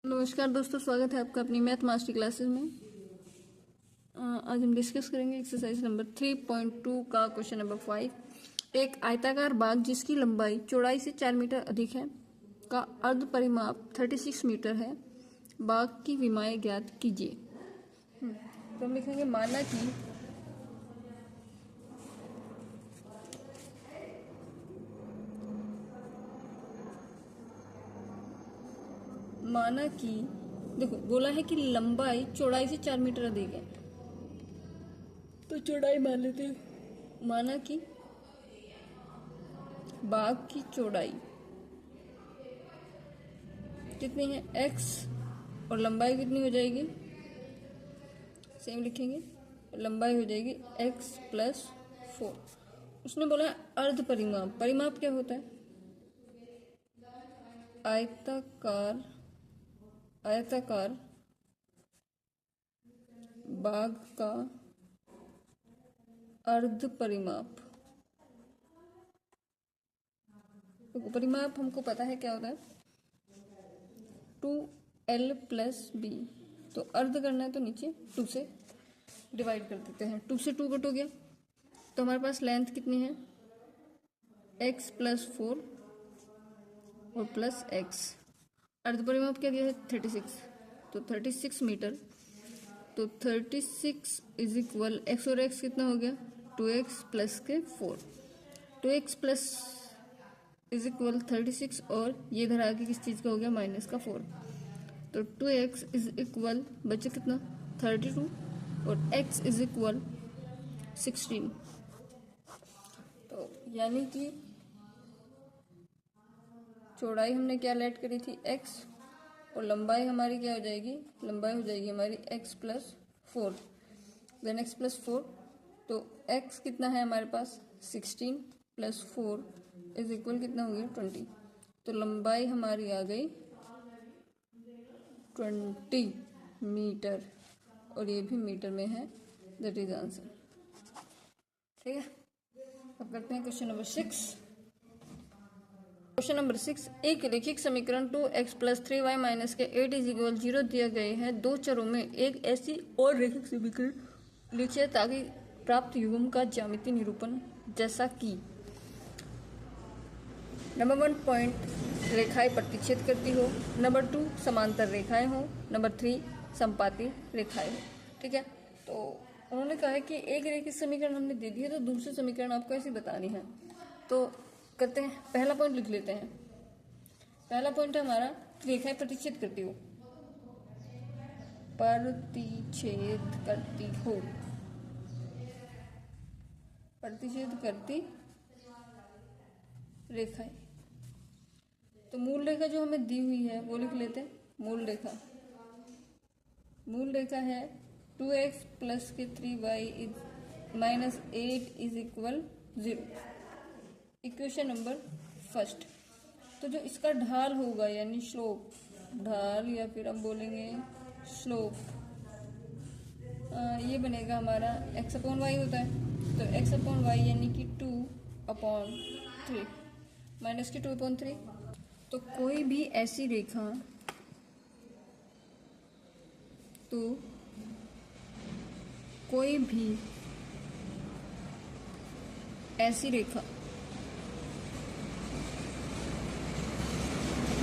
नमस्कार दोस्तों, स्वागत है आपका अपनी मैथ मास्टर क्लासेस में। आज हम डिस्कस करेंगे एक्सरसाइज नंबर 3.2 का क्वेश्चन नंबर 5। एक आयताकार बाग जिसकी लंबाई चौड़ाई से 4 मीटर अधिक है का अर्ध परिमाप 36 मीटर है। बाग की विमाएं ज्ञात कीजिए। तो हम लिखेंगे माना कि देखो बोला है कि लंबाई चौड़ाई से 4 मीटर अधिक है, तो चौड़ाई मान लेते हैं। माना कि बाग की चौड़ाई कितनी है x और लंबाई कितनी हो जाएगी, सेम लिखेंगे, लंबाई हो जाएगी x प्लस 4। उसने बोला है अर्ध परिमाप। परिमाप क्या होता है? आयताकार बाग का अर्ध परिमाप। तो परिमाप हमको पता है क्या होता है, 2l प्लस b। तो अर्ध करना है तो नीचे 2 से डिवाइड कर देते हैं। 2 से 2 कट हो गया तो हमारे पास लेंथ कितनी है, x प्लस 4 और प्लस x। अर्ध परिमाप क्या दिया है, 36। तो 36 मीटर। तो 36 इज इक्वल x और x कितना हो गया, 2x प्लस के 4। 2x प्लस इज इक्वल 36 और ये इधर आके किस चीज़ का हो गया, माइनस का 4। तो 2x इज इक्वल बचे कितना, 32 और x इज इक्वल 16। तो यानी कि चौड़ाई हमने क्या लेट करी थी, x, और लंबाई हमारी क्या हो जाएगी, लंबाई हो जाएगी हमारी x plus 4। Then x plus 4, तो x कितना है हमारे पास, 16 प्लस 4 इज इक्वल कितना हो गया, 20। तो लंबाई हमारी आ गई 20 मीटर और ये भी मीटर में है, दैट इज आंसर। ठीक है, अब करते हैं क्वेश्चन नंबर 6। क्वेश्चन नंबर 6, एक रैखिक समीकरण 2x प्लस 3y माइनस के 8 इज इक्वल 0 दिया गए हैं। दो चरों में एक ऐसी और रैखिक समीकरण लिखिए ताकि प्राप्त युग्म का ज्यामितीय निरूपण जैसा कि नंबर 1 पॉइंट रेखाएं प्रतिच्छेद करती हो, नंबर 2 समांतर रेखाएं हो, नंबर 3 संपाती रेखाएं हो। ठीक है, तो उन्होंने कहा है कि एक रैखिक समीकरण हमने दे दी है तो दूसरी समीकरण आपको ऐसी बतानी है। तो करते हैं, पहला पॉइंट लिख लेते हैं। पहला पॉइंट है हमारा रेखाएं प्रतिच्छेद करती हो, प्रतिच्छेद करती हो, प्रतिच्छेद करती रेखाएं। तो मूल रेखा जो हमें दी हुई है वो लिख लेते हैं। मूल रेखा है 2x प्लस के 3y minus 8 is equal 0। Equation number first. तो जो इसका ढाल होगा यानी स्लोप, ढाल या फिर हम बोलेंगे स्लोप, ये बनेगा हमारा x अपॉन वाई होता है। तो x अपॉन वाई यानी कि 2/3 माइनस की 2/3। तो कोई भी ऐसी रेखा, तो कोई भी ऐसी रेखा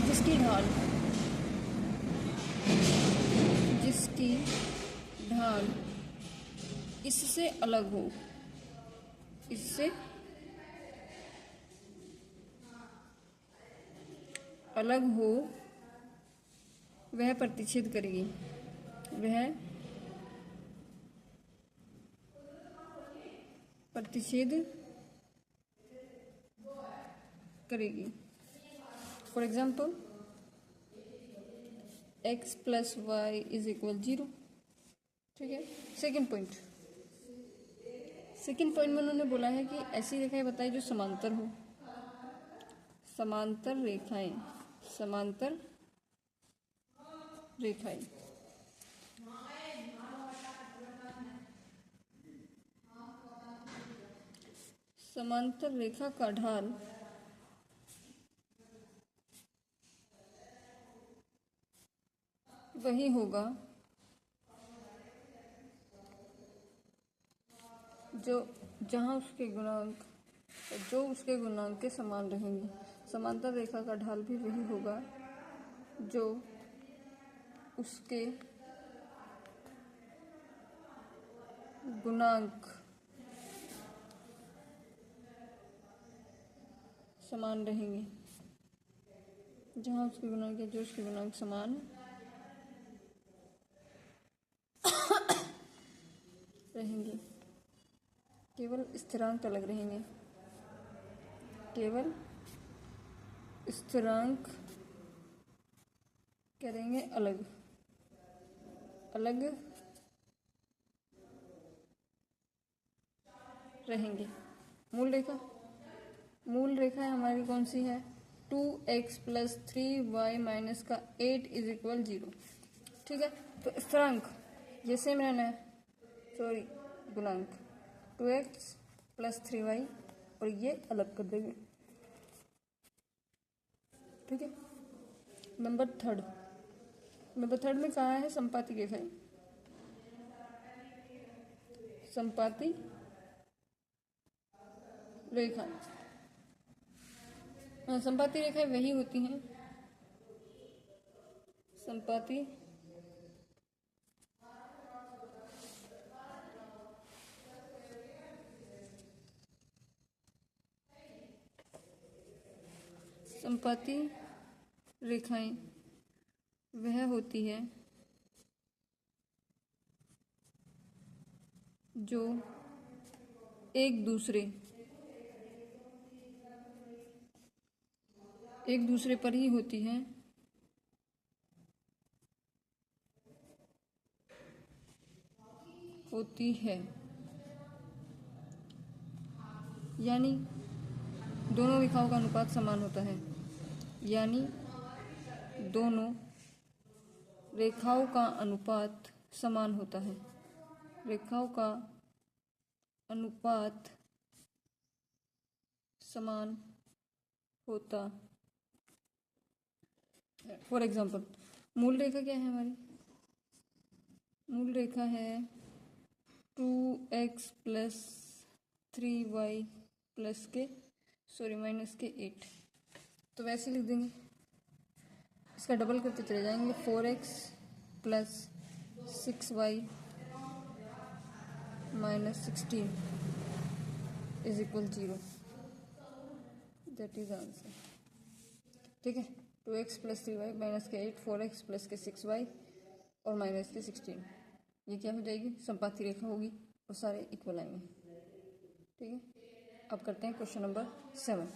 जिसकी ढाल इससे अलग हो, इससे अलग हो, वह प्रतिच्छेद करेगी, वह प्रतिच्छेद करेगी। For example x plus y is equal 0। ठीक है, सेकेंड पॉइंट में उन्होंने बोला है कि ऐसी रेखाएं बताई जो समांतर हो, समांतर रेखाएं, समांतर रेखा का ढाल वही होगा जो जहाँ उसके गुणांक जो उसके गुणांक के समान रहेंगे। समांतर रेखा का ढाल भी वही होगा जो उसके गुणांक समान रहेंगे। जहाँ उसके गुणांक जो उसके गुणांक समान रहेंगे, केवल स्थिरांक अलग रहेंगे। केवल स्थिरांक करेंगे अलग अलग रहेंगे। मूल रेखा हमारी कौन सी है? 2x + 3y - का 8 = 0। ठीक है, तो स्थिरांक ये सेम रहना है, सॉरी गुणांक 2x + 3y और ये अलग कर देंगे। ठीक है, नंबर थर्ड में कहा है संपाती रेखाएं। संपाती रेखाएं संपाती रेखाएं वही होती हैं संपाती संपाती रेखाएं वह होती है जो एक दूसरे पर ही होती हैं, यानी दोनों रेखाओं का अनुपात समान होता है। यानी दोनों रेखाओं का अनुपात समान होता है। रेखाओं का अनुपात समान होता है। फॉर एग्जाम्पल, मूल रेखा क्या है हमारी? मूल रेखा है 2x + 3y -8। तो वैसे लिख देंगे, इसका डबल करते चले जाएंगे। 4x + 6y - 16 = 0। That is answer. ठीक है, 2x + 3y - 8, 4x + 6y और -16, ये क्या हो जाएगी? संपाती रेखा होगी और सारे इक्वल आएंगे। ठीक है, अब करते हैं क्वेश्चन नंबर 7।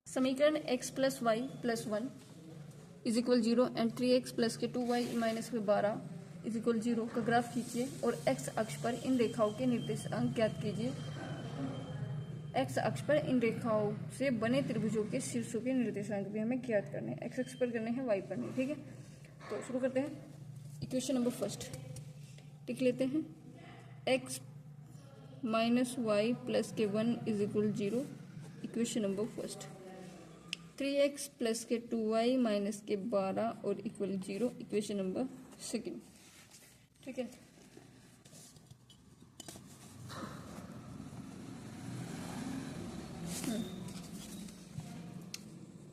समीकरण x + y + 1 = 0 and 3x + 2y - 12 = 0 का ग्राफ खींचिए और x अक्ष पर इन रेखाओं के निर्देशांक ज्ञात कीजिए। x अक्ष पर इन रेखाओं से बने त्रिभुजों के शीर्षों के निर्देशांक भी हमें ज्ञात करने हैं। x अक्ष पर करने हैं, y पर नहीं। ठीक है, तो शुरू करते हैं। इक्वेशन नंबर फर्स्ट लिख लेते हैं। x - y + 1 = 0। Equation number first. 3x + 2y - 12 और इक्वल 0। Equation number second. ठीक है,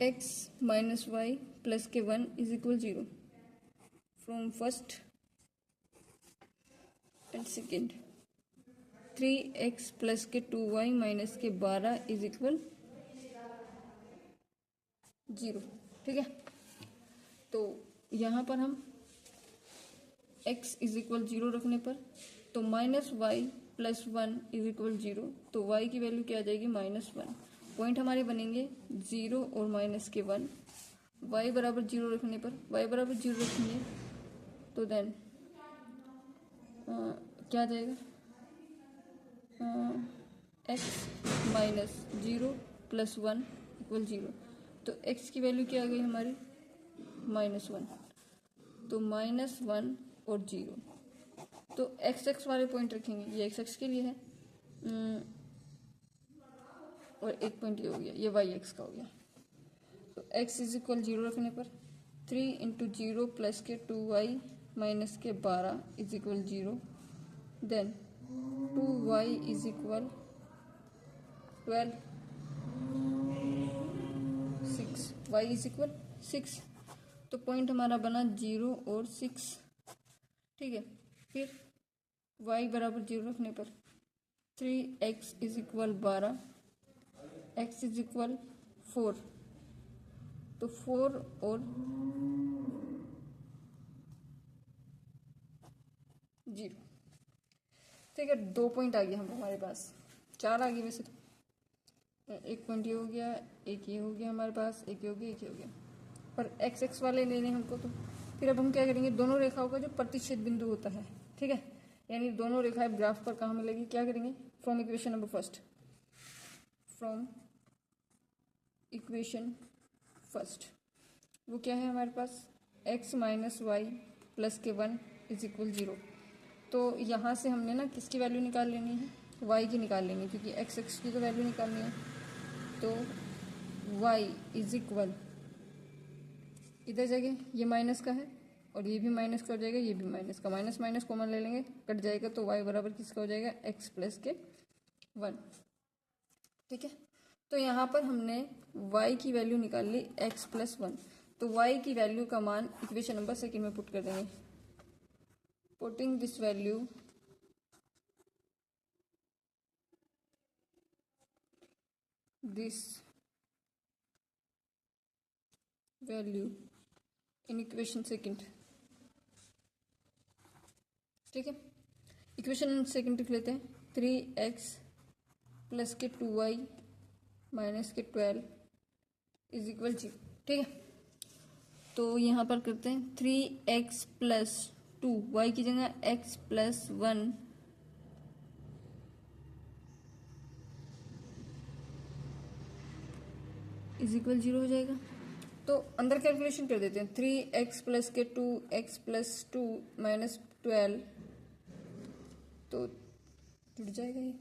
x - y + 1 = 0 from first and second। 3x + 2y - 12 = 0। ठीक है, तो यहाँ पर हम x = 0 रखने पर तो -y + 1 = 0, तो y की वैल्यू क्या आ जाएगी? -1। पॉइंट हमारे बनेंगे 0 और -1। y बराबर 0 रखने पर y बराबर 0 रखेंगे तो देन क्या आ जाएगा? x - 0 + 1 = 0। तो x की वैल्यू क्या आ गई हमारी? -1। तो -1 और 0, तो x वाले पॉइंट रखेंगे। ये x के लिए है और एक पॉइंट ये हो गया, ये y का हो गया। तो x = 0 रखने पर 3 इंटू 0 प्लस के 2y माइनस के 12 is equal 0। Then 2y is equal 12, 6, y is equal 6। तो पॉइंट हमारा बना 0 और 6। ठीक है, फिर y बराबर 0 रखने पर 3x is equal 12, x is equal 4। तो 4 और 0। ठीक है, 2 पॉइंट आ गया हम हमारे पास, 4 आ गए वैसे तो। एक पॉइंट ये हो गया, एक ये हो गया हमारे पास, एक ये हो गया, एक ये हो गया, पर एक्स एक्स वाले लेने हमको। तो फिर अब हम क्या करेंगे, दोनों रेखाओं का जो प्रतिच्छेद बिंदु होता है, ठीक है, यानी दोनों रेखाएं ग्राफ पर कहाँ मिलेगी, क्या करेंगे, from equation number first, from equation first वो क्या है हमारे पास, x माइनस वाई प्लस के 1 इज इक्वल 0। तो यहाँ से हमने ना किसकी वैल्यू निकाल लेनी है, y की निकाल लेंगे, क्योंकि x x की तो वैल्यू निकालनी है। तो y इज इक्वल, इधर जगह ये माइनस का है और ये भी माइनस का हो जाएगा, ये भी माइनस का, माइनस माइनस कॉमन ले लेंगे, कट जाएगा, तो y बराबर किसका हो जाएगा, x प्लस के 1। ठीक है, तो यहाँ पर हमने y की वैल्यू निकाल ली x प्लस 1। तो y की वैल्यू का मान इक्वेशन नंबर सेकंड में पुट कर देंगे। Putting this value in equation second. ठीक है, इक्वेशन सेकंड लिख लेते हैं, 3x प्लस के 2y माइनस के 12 इज इक्वल 0। ठीक है, तो यहाँ पर करते हैं 3x प्लस 2, y की जगह x प्लस 1 इज इक्वल 0 हो जाएगा। तो अंदर कैलकुलेशन कर देते हैं, 3x प्लस के 2x प्लस 2 माइनस 12, तो जुड़ जाएगा ये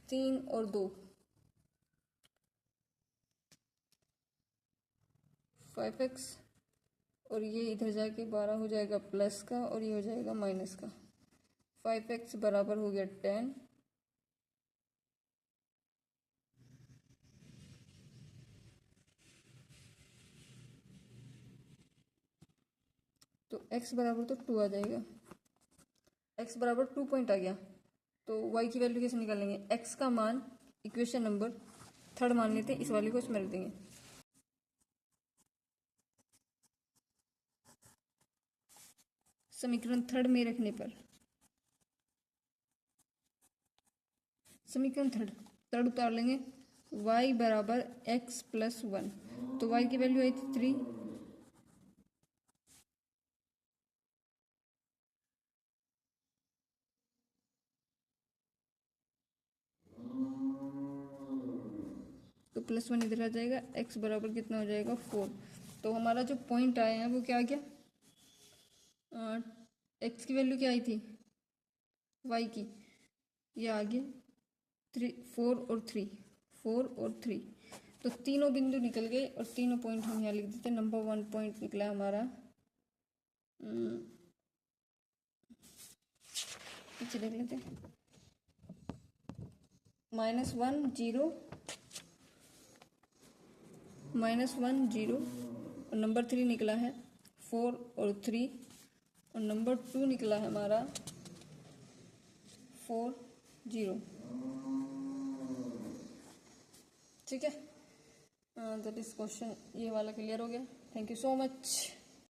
3 और 2 5x, और ये इधर जाके 12 हो जाएगा प्लस का, और ये हो जाएगा माइनस का। 5x बराबर हो गया 10, तो x बराबर तो 2 आ जाएगा, x बराबर 2 पॉइंट आ गया। तो y की वैल्यू कैसे निकालेंगे, x का मान इक्वेशन नंबर थर्ड मान लेते हैं, इस वाले को इसमें रख देंगे। समीकरण थर्ड में रखने पर, समीकरण थर्ड उतार लेंगे, y बराबर x प्लस 1। तो y की वैल्यू आई थी 3, तो प्लस 1 इधर आ जाएगा, x बराबर कितना हो जाएगा 4। तो हमारा जो पॉइंट आया है वो क्या आ गया, x की वैल्यू क्या आई थी, y की, ये आ गया 3, 4 और 3, 4 और 3। तो तीनों बिंदु निकल गए और तीनों पॉइंट हम यहाँ लिख देते हैं। नंबर 1 पॉइंट निकला हमारा, पीछे देख लेते हैं, -1 0, -1 0, और नंबर 3 निकला है 4 और 3, और नंबर 2 निकला है हमारा 4 0। ठीक है, दैट इज क्वेश्चन, ये वाला क्लियर हो गया। Thank you so much.